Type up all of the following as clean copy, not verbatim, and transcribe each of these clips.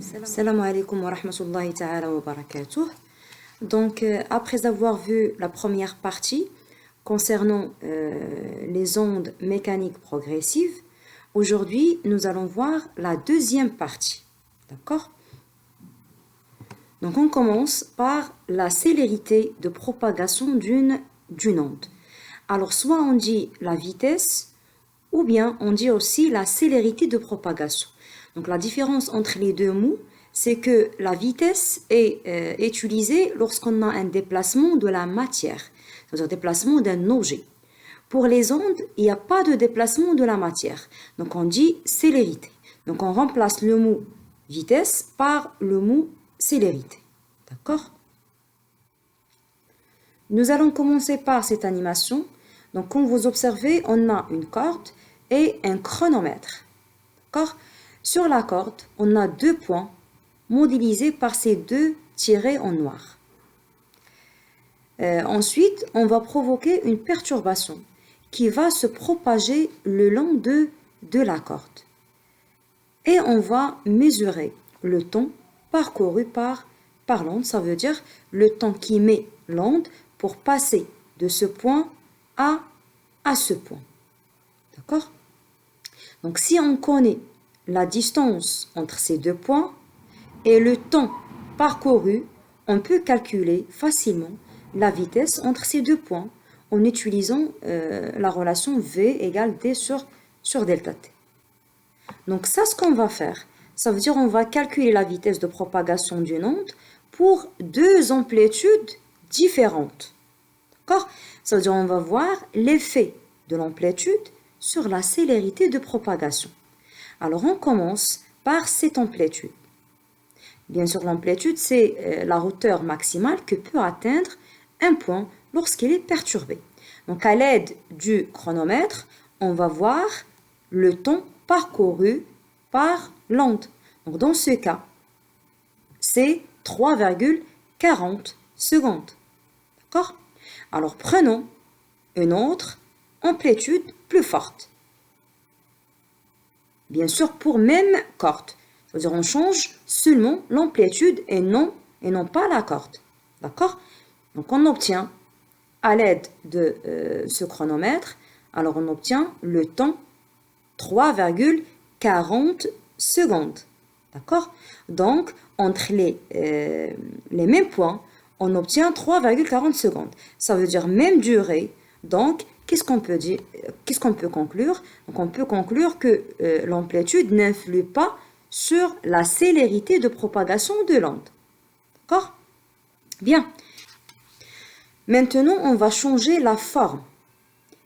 Salam alaikum wa rahmatullahi ta'ala wa barakatuh. Donc, après avoir vu la première partie concernant les ondes mécaniques progressives, aujourd'hui, nous allons voir la deuxième partie. D'accord? Donc, on commence par la célérité de propagation d'une onde. Alors, soit on dit la vitesse, ou bien on dit aussi la célérité de propagation. Donc, la différence entre les deux mots, c'est que la vitesse est utilisée lorsqu'on a un déplacement de la matière, c'est-à-dire déplacement d'un objet. Pour les ondes, il n'y a pas de déplacement de la matière. Donc, on dit célérité. Donc, on remplace le mot vitesse par le mot célérité. D'accord? Nous allons commencer par cette animation. Donc, comme vous observez, on a une corde et un chronomètre. D'accord? Sur la corde, on a deux points modélisés par ces deux tirets en noir. Ensuite, on va provoquer une perturbation qui va se propager le long de la corde. Et on va mesurer le temps parcouru par l'onde, ça veut dire le temps qui met l'onde pour passer de ce point à ce point. D'accord? Donc, si on connaît la distance entre ces deux points et le temps parcouru, on peut calculer facilement la vitesse entre ces deux points en utilisant la relation V égale D sur delta T. Donc ça, ce qu'on va faire, ça veut dire on va calculer la vitesse de propagation d'une onde pour deux amplitudes différentes. D'accord? Ça veut dire on va voir l'effet de l'amplitude sur la célérité de propagation. Alors on commence par cette amplitude. Bien sûr, l'amplitude, c'est la hauteur maximale que peut atteindre un point lorsqu'il est perturbé. Donc, à l'aide du chronomètre, on va voir le temps parcouru par l'onde. Donc, dans ce cas, c'est 3,40 secondes. D'accord? Alors, prenons une autre amplitude plus forte. Bien sûr, pour même corde. C'est-à-dire on change seulement l'amplitude et non pas la corde. D'accord? Donc on obtient, à l'aide de ce chronomètre, alors on obtient le temps 3,40 secondes. D'accord? Donc, entre les mêmes points, on obtient 3,40 secondes. Ça veut dire même durée. Donc, qu'est-ce qu'on peut dire? Qu'est-ce qu'on peut conclure? Donc, on peut conclure que l'amplitude n'influe pas sur la célérité de propagation de l'onde. D'accord? Bien. Maintenant, on va changer la forme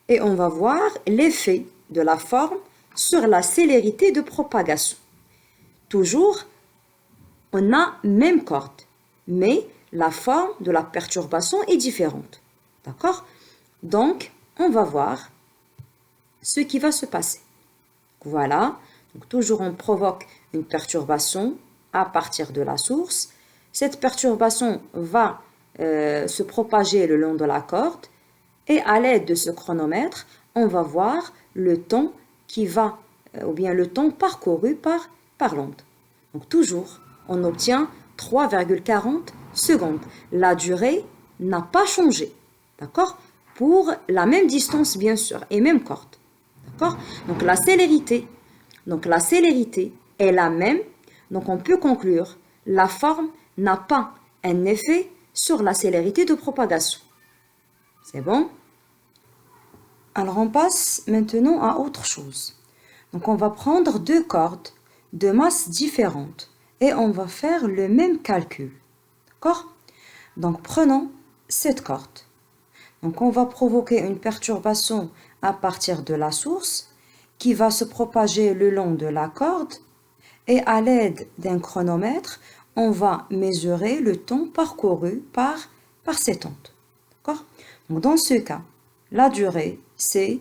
et on va voir l'effet de la forme sur la célérité de propagation. Toujours, on a même corde, mais la forme de la perturbation est différente. D'accord? Donc, on va voir ce qui va se passer. Voilà. Donc, toujours, on provoque une perturbation à partir de la source. Cette perturbation va se propager le long de la corde et à l'aide de ce chronomètre, on va voir le temps qui va, ou bien le temps parcouru par l'onde. Donc, toujours, on obtient 3,40 secondes. La durée n'a pas changé. D'accord? Pour la même distance, bien sûr, et même corde. D'accord? Donc, la célérité est la même. Donc, on peut conclure la forme n'a pas un effet sur la célérité de propagation. C'est bon? Alors, on passe maintenant à autre chose. Donc, on va prendre deux cordes de masses différentes et on va faire le même calcul. D'accord? Donc, prenons cette corde. Donc, on va provoquer une perturbation à partir de la source qui va se propager le long de la corde et à l'aide d'un chronomètre, on va mesurer le temps parcouru par cette onde. D'accord? Donc, dans ce cas, la durée, c'est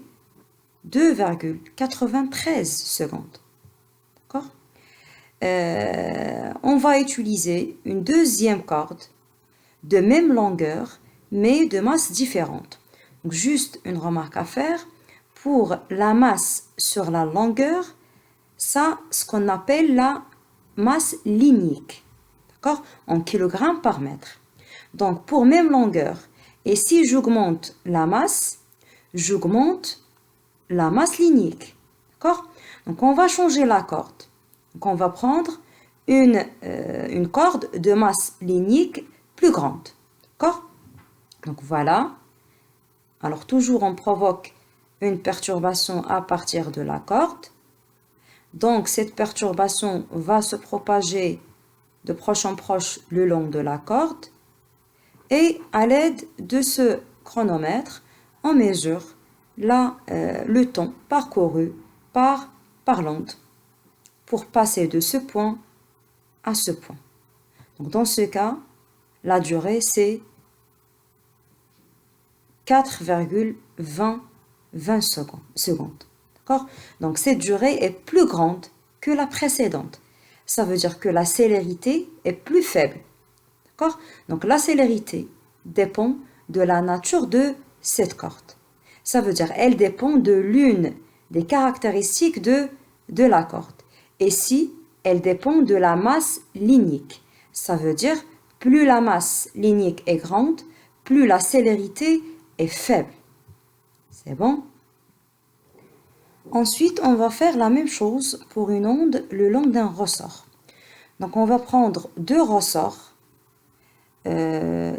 2,93 secondes. D'accord? On va utiliser une deuxième corde de même longueur, mais de masse différente. Donc, juste une remarque à faire. Pour la masse sur la longueur, ça, ce qu'on appelle la masse linéique, d'accord, en kilogrammes par mètre. Donc, pour même longueur, et si j'augmente la masse, j'augmente la masse linéique, d'accord. Donc, on va changer la corde. Donc, on va prendre une corde de masse linéique plus grande, d'accord. Donc, voilà. Alors, toujours, on provoque une perturbation à partir de la corde. Donc, cette perturbation va se propager de proche en proche le long de la corde. Et à l'aide de ce chronomètre, on mesure le temps parcouru par l'onde pour passer de ce point à ce point. Donc, dans ce cas, la durée, c'est 4,20 secondes. D'accord? Donc, cette durée est plus grande que la précédente. Ça veut dire que la célérité est plus faible. D'accord? Donc, la célérité dépend de la nature de cette corde. Ça veut dire qu'elle dépend de l'une des caractéristiques de la corde. Et si elle dépend de la masse linéique. Ça veut dire plus la masse linéique est grande, plus la célérité est faible. C'est bon? Ensuite, on va faire la même chose pour une onde le long d'un ressort. Donc, on va prendre deux ressorts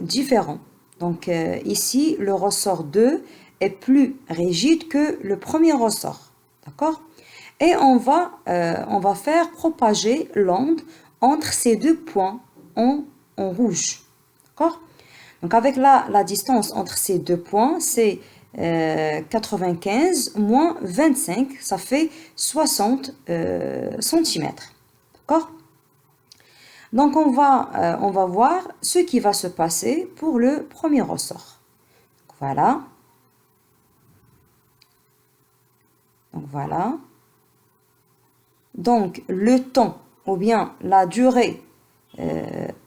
différents. Donc, ici, le ressort 2 est plus rigide que le premier ressort. D'accord? Et on va faire propager l'onde entre ces deux points en rouge. D'accord? Donc, avec la distance entre ces deux points, c'est 95 moins 25, ça fait 60 cm. D'accord? Donc, on va voir ce qui va se passer pour le premier ressort. Voilà. Donc, voilà. Donc, le temps ou bien la durée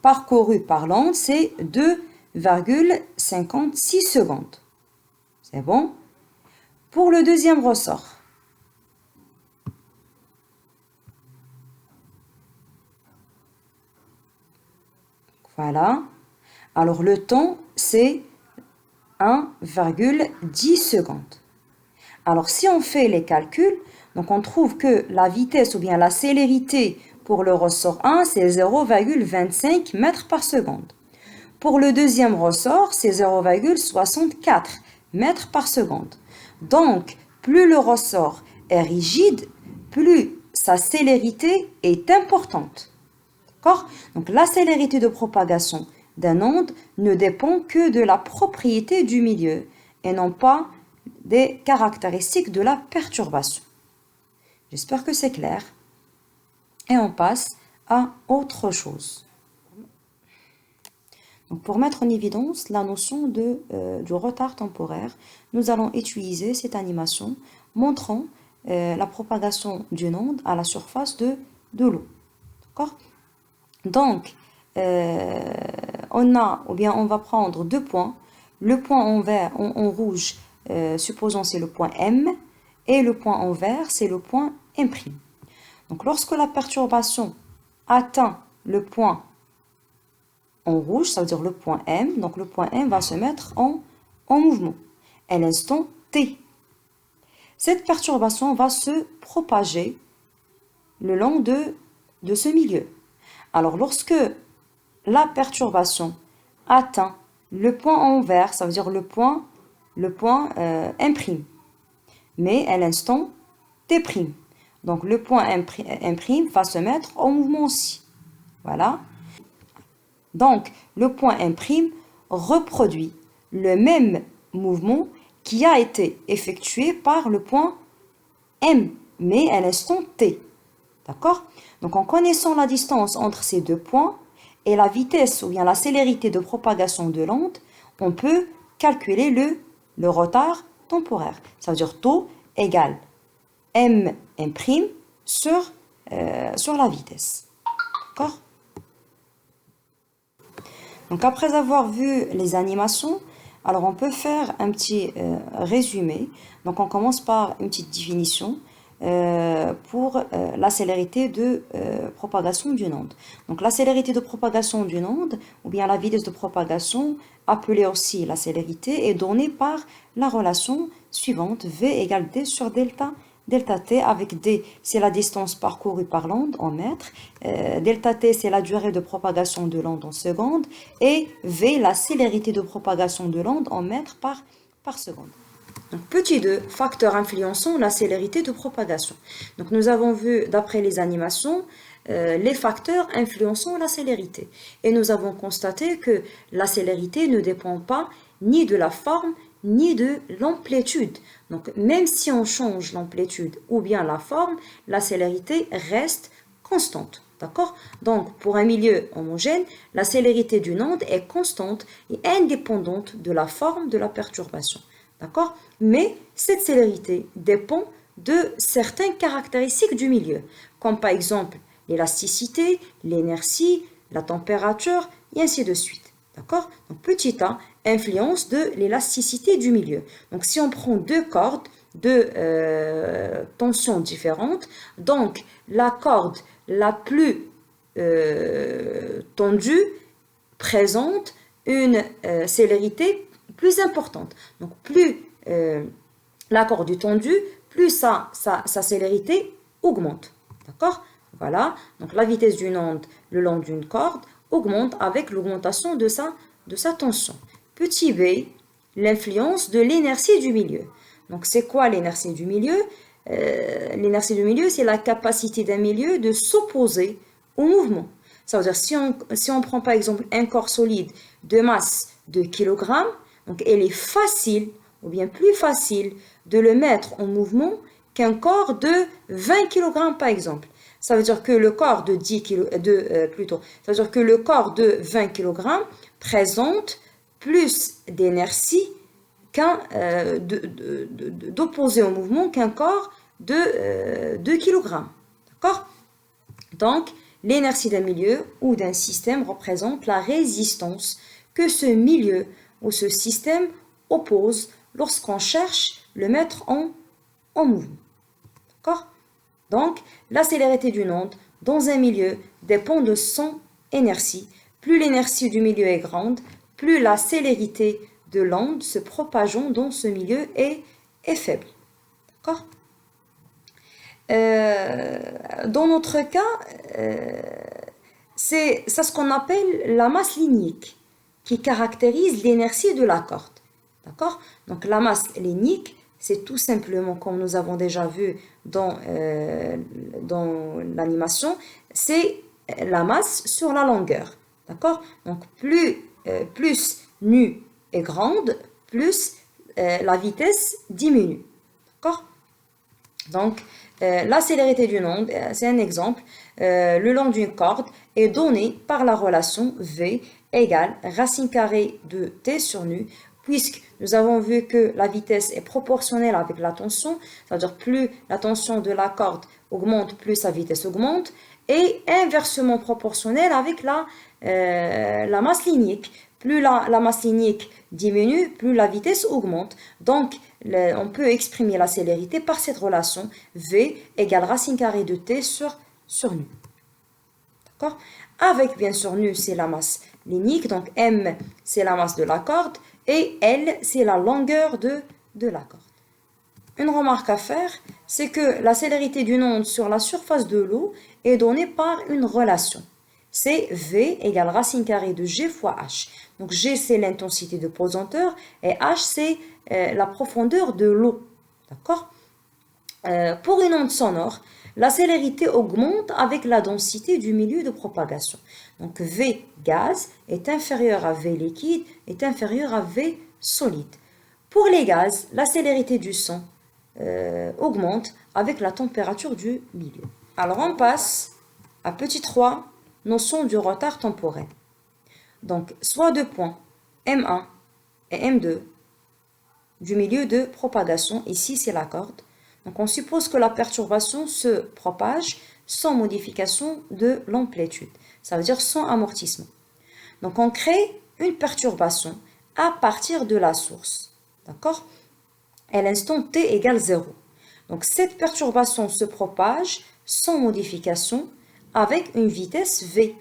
parcourue par l'onde, c'est 2,56 secondes. C'est bon? Pour le deuxième ressort, voilà. Alors, le temps, c'est 1,10 secondes. Alors, si on fait les calculs, donc on trouve que la vitesse ou bien la célérité pour le ressort 1, c'est 0,25 mètres par seconde. Pour le deuxième ressort, c'est 0,64 mètres par seconde. Donc, plus le ressort est rigide, plus sa célérité est importante. D'accord? Donc, la célérité de propagation d'une onde ne dépend que de la propriété du milieu et non pas des caractéristiques de la perturbation. J'espère que c'est clair. Et on passe à autre chose. Donc, pour mettre en évidence la notion du retard temporaire, nous allons utiliser cette animation montrant la propagation d'une onde à la surface de l'eau. D'accord? Donc, on va prendre deux points. Le point en vert, en rouge, supposons c'est le point M, et le point en vert, c'est le point M'. Donc, lorsque la perturbation atteint le point en rouge, ça veut dire le point M, donc le point M va se mettre en mouvement à l'instant T. Cette perturbation va se propager le long de ce milieu. Alors, lorsque la perturbation atteint le point en vert, ça veut dire le point M', mais à l'instant T'. Donc, le point M' va se mettre en mouvement aussi. Voilà. Donc, le point M' reproduit le même mouvement qui a été effectué par le point M, mais à l'instant T. D'accord? Donc, en connaissant la distance entre ces deux points et la vitesse ou bien la célérité de propagation de l'onde, on peut calculer le retard temporaire. Ça veut dire taux égale M' sur la vitesse. D'accord? Donc, après avoir vu les animations, alors on peut faire un petit résumé. Donc, on commence par une petite définition. la célérité de propagation d'une onde. Donc la célérité de propagation d'une onde, ou bien la vitesse de propagation, appelée aussi la célérité, est donnée par la relation suivante, V égale D sur delta. Delta t, avec d, c'est la distance parcourue par l'onde en mètres. Delta t, c'est la durée de propagation de l'onde en secondes. Et v, la célérité de propagation de l'onde en mètres par seconde. Donc, petit 2, facteurs influençant la célérité de propagation. Donc, nous avons vu, d'après les animations, les facteurs influençant la célérité. Et nous avons constaté que la célérité ne dépend pas ni de la forme, ni de l'amplitude. Donc, même si on change l'amplitude ou bien la forme, la célérité reste constante. D'accord? Donc, pour un milieu homogène, la célérité d'une onde est constante et indépendante de la forme de la perturbation. D'accord? Mais cette célérité dépend de certaines caractéristiques du milieu, comme par exemple l'élasticité, l'inertie, la température, et ainsi de suite. D'accord? Donc, petit a, influence de l'élasticité du milieu. Donc, si on prend deux cordes de tensions différentes, donc la corde la plus tendue présente une célérité plus importante. Donc, plus la corde est tendue, plus sa célérité augmente. D'accord? Voilà. Donc, la vitesse d'une onde le long d'une corde augmente avec l'augmentation de sa tension. Petit b, l'influence de l'inertie du milieu. Donc, c'est quoi l'inertie du milieu? L'inertie du milieu, c'est la capacité d'un milieu de s'opposer au mouvement. Ça veut dire, si on prend par exemple un corps solide de masse de kilogrammes, donc elle est facile, ou bien plus facile, de le mettre en mouvement qu'un corps de 20 kg par exemple. Ça veut dire que le corps de 10 kg, ça veut dire que le corps de 20 kg présente plus d'énergie d'opposer au mouvement qu'un corps de 2 kg. D'accord? Donc, l'inertie d'un milieu ou d'un système représente la résistance que ce milieu ou ce système oppose lorsqu'on cherche le mettre en mouvement. D'accord? Donc, la célérité d'une onde dans un milieu dépend de son inertie. Plus l'inertie du milieu est grande, plus la célérité de l'onde se propageant dans ce milieu est faible. D'accord? Dans notre cas, c'est ce qu'on appelle la masse linéique qui caractérise l'inertie de la corde. D'accord? Donc la masse linéique, c'est tout simplement, comme nous avons déjà vu dans l'animation, c'est la masse sur la longueur. D'accord? Donc plus nu est grande, plus la vitesse diminue. D'accord? Donc, la célérité d'une onde, c'est un exemple, le long d'une corde est donnée par la relation V égale racine carrée de T sur nu, puisque nous avons vu que la vitesse est proportionnelle avec la tension, c'est-à-dire plus la tension de la corde augmente, plus sa vitesse augmente, et inversement proportionnelle avec la masse linéique. Plus la masse linéique diminue, plus la vitesse augmente. Donc, on peut exprimer la célérité par cette relation V égale racine carrée de T sur nu. D'accord? Avec, bien sûr, nu, c'est la masse linéique. Donc, M, c'est la masse de la corde. Et L, c'est la longueur de la corde. Une remarque à faire, c'est que la célérité d'une onde sur la surface de l'eau est donnée par une relation. C'est V égale racine carrée de G fois H. Donc G, c'est l'intensité de pesanteur et H, c'est la profondeur de l'eau. D'accord? Pour une onde sonore, la célérité augmente avec la densité du milieu de propagation. Donc V gaz est inférieur à V liquide, est inférieur à V solide. Pour les gaz, la célérité du son augmente avec la température du milieu. Alors on passe à petit 3, notion du retard temporel. Donc soit deux points M1 et M2 du milieu de propagation, ici c'est la corde. Donc on suppose que la perturbation se propage sans modification de l'amplitude, ça veut dire sans amortissement. Donc on crée une perturbation à partir de la source, d'accord? À l'instant t égale 0. Donc cette perturbation se propage sans modification avec une vitesse v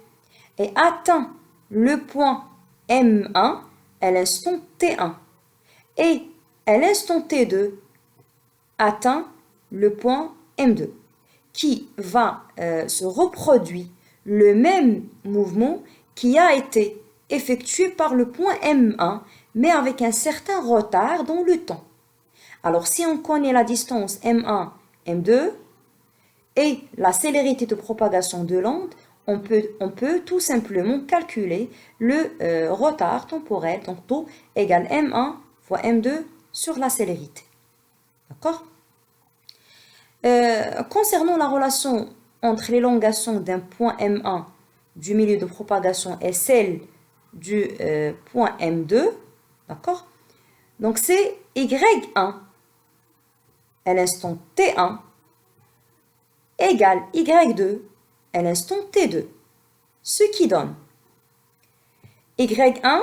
et atteint le point M1 à l'instant T1 et à l'instant T2 atteint le point M2 qui va se reproduire le même mouvement qui a été effectué par le point M1 mais avec un certain retard dans le temps. Alors si on connaît la distance M1, M2 et la célérité de propagation de l'onde, on peut tout simplement calculer le retard temporel, donc taux égale M1 fois M2 sur la célérité. D'accord? Concernant la relation entre l'élongation d'un point M1 du milieu de propagation et celle du point M2, d'accord? Donc c'est Y1 à l'instant T1 égale Y2 à l'instant T2, ce qui donne Y1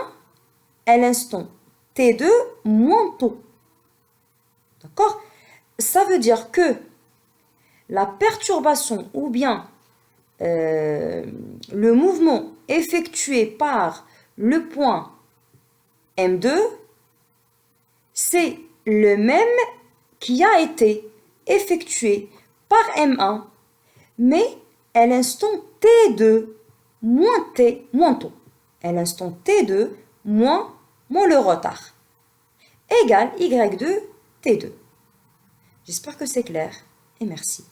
à l'instant T2 moins taux. D'accord? Ça veut dire que la perturbation ou bien le mouvement effectué par le point M2, c'est le même qui a été effectué par M1, mais à l'instant T2 moins tôt. À l'instant T2 moins le retard. Égale Y2 T2. J'espère que c'est clair et merci.